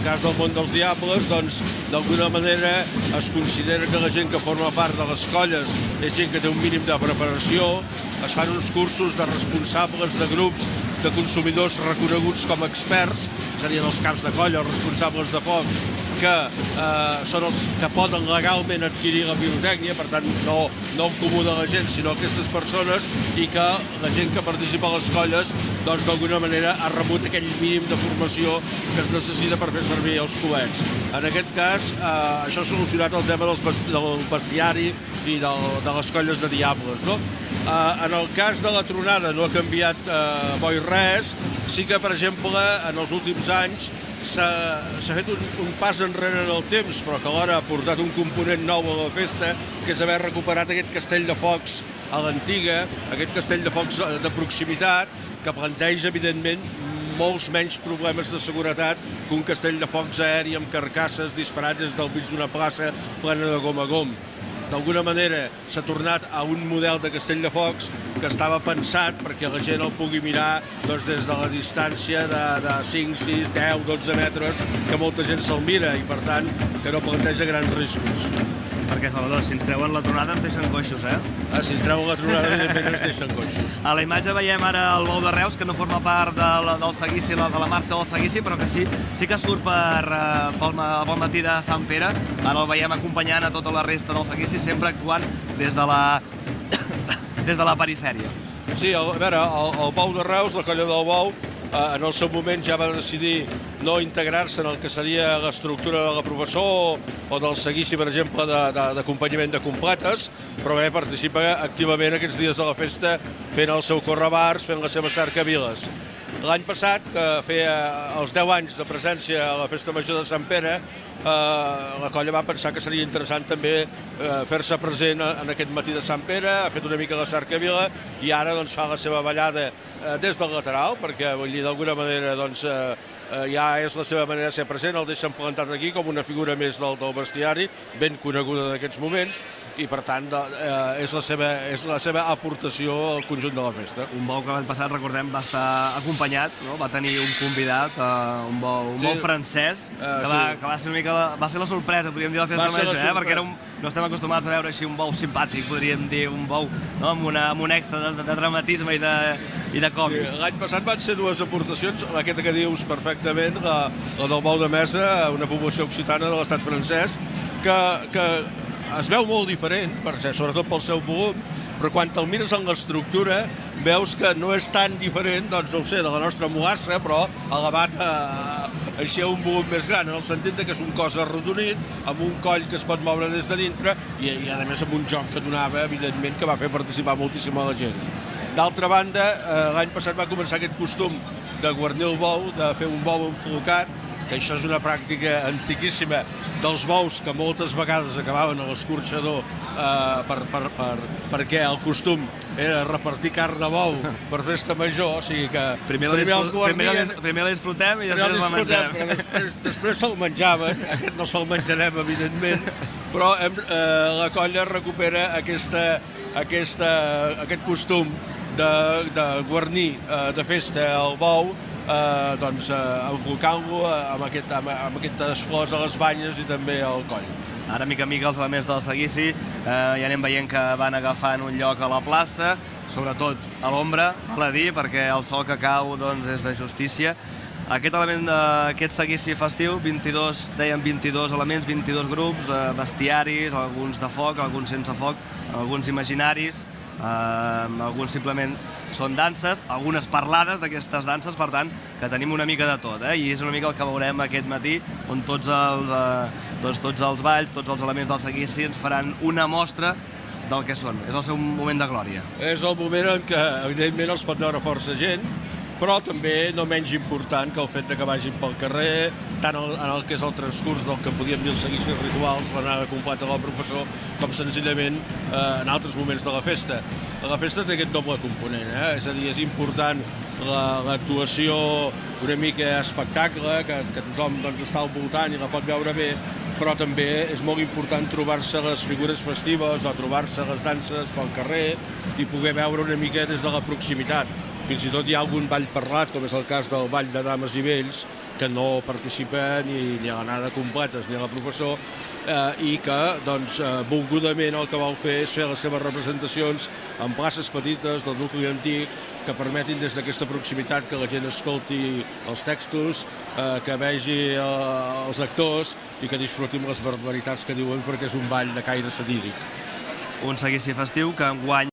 cas del món dels diables, doncs, d'alguna manera es considera que la gent que forma part de les colles és gent que té un mínim de preparació, es fan uns cursos de responsables de grups de consumidors reconeguts com a experts, serien els caps de colla, els responsables de foc, que són els que poden legalment adquirir la pirotècnia, per tant no el comú de la gent, sinó aquestes persones, i que la gent que participa a les colles doncs d'alguna manera ha rebut aquell mínim de formació que es necessita per fer servir els covets. En aquest cas, això ha solucionat el tema del bestiari i de les colles de diables, no? En el cas de la tronada no ha canviat bo i res, sí que, per exemple, en els últims anys s'ha fet un pas enrere en el temps, però que alhora ha portat un component nou a la festa, que és haver recuperat aquest castell de focs a l'antiga, aquest castell de focs de proximitat, que planteja, evidentment, molts menys problemes de seguretat que un castell de focs aeri amb carcasses disparats des del mig d'una plaça plena de gom a gom. D'alguna manera s'ha tornat a un model de castell de focs que estava pensat perquè la gent el pugui mirar des de la distància de 5, 6, 10, 12 metres, que molta gent se'l mira i, per tant, que no planteja grans riscos. Perquè, Salvador, si ens treuen la tronada ens deixen coixos, eh? Si ens treuen la tronada, evidentment ens deixen coixos. A la imatge veiem ara el bou de Reus, que no forma part del seguici, de la marxa del seguici, però que sí que surt pel matí de Sant Pere. Ara el veiem acompanyant a tota la resta del seguici, sempre actuant des de la perifèria. Sí, a veure, el bou de Reus, la colla del bou, en el seu moment ja va decidir no integrar-se en el que seria l'estructura de la professor o del seguici, per exemple, d'acompanyament de completes, però bé, participa activament aquests dies de la festa fent el seu correbars, fent la seva cercaviles. L'any passat, que feia els 10 anys de presència a la Festa Major de Sant Pere, la colla va pensar que seria interessant també fer-se present en aquest matí de Sant Pere, ha fet una mica la cercavila i ara fa la seva ballada des del lateral, perquè d'alguna manera ja és la seva manera de ser present, el deixen plantat aquí com una figura més del bestiari, ben coneguda d'aquests moments, i per tant és la seva aportació al conjunt de la festa. Un bou que l'any passat, recordem, va estar acompanyat, va tenir un convidat, un bou francès, que va ser una mica va ser la sorpresa, podríem dir, la festa major, perquè no estem acostumats a veure així un bou simpàtic, podríem dir, un bou amb un extra de dramatisme i de còmic. L'any passat van ser dues aportacions, aquesta que dius perfectament, la del bou de mesa, una població occitana de l'estat francès, que es veu molt diferent, sobretot pel seu volum, però quan te'l mires en l'estructura veus que no és tan diferent, no ho sé, de la nostra mulassa, però elevat així a un volum més gran, en el sentit que és un cos arrodonit, amb un coll que es pot moure des de dintre i a més amb un joc que donava, evidentment, que va fer participar moltíssim a la gent. D'altra banda, l'any passat va començar aquest costum de guarnir el bou, de fer un bou enflocat, que això és una pràctica antiquíssima dels bous que moltes vegades acabaven a l'escorxador perquè el costum era repartir carn de bou per festa major, o sigui que primer la disfrutem i després la menjarem. Però després se'l menjaven, aquest no se'l menjarem, evidentment, però la colla recupera aquest costum de guarnir de festa el bou, enflocant-lo amb aquestes flors a les banyes i també al coll. Ara, mica en mica, els elements del seguici ja anem veient que van agafant un lloc a la plaça, sobretot a l'ombra, val a dir, perquè el sol que cau és de justícia. Aquest element d'aquest seguici festiu, 22 elements, 22 grups, bestiaris, alguns de foc, alguns sense foc, alguns imaginaris, alguns simplement són danses, algunes parlades d'aquestes danses, per tant, que tenim una mica de tot, i és una mica el que veurem aquest matí, on tots els balls, tots els elements del seguici ens faran una mostra del que són. És el seu moment de glòria. És el moment en què, evidentment, els pot veure força gent, però també no menys important que el fet que vagin pel carrer, tant en el que és el transcurs del que podíem dir els seguicis rituals, l'anada completa del professor, com senzillament en altres moments de la festa. La festa té aquest doble component, és a dir, és important l'actuació una mica espectacle, que tothom està al voltant i la pot veure bé, però també és molt important trobar-se les figures festives o trobar-se les danses pel carrer i poder veure una mica des de la proximitat. Fins i tot hi ha algun ball parlat, com és el cas del Ball de Dames i Vells, que no participa ni a l'anada completes ni a la professor, i que doncs, volgudament el que vol fer és fer les seves representacions en places petites del nucli antic que permetin des d'aquesta proximitat que la gent escolti els textos, que vegi els actors i que disfruti amb les barbaritats que diuen, perquè és un ball de caire satíric. Un seguici festiu que enguany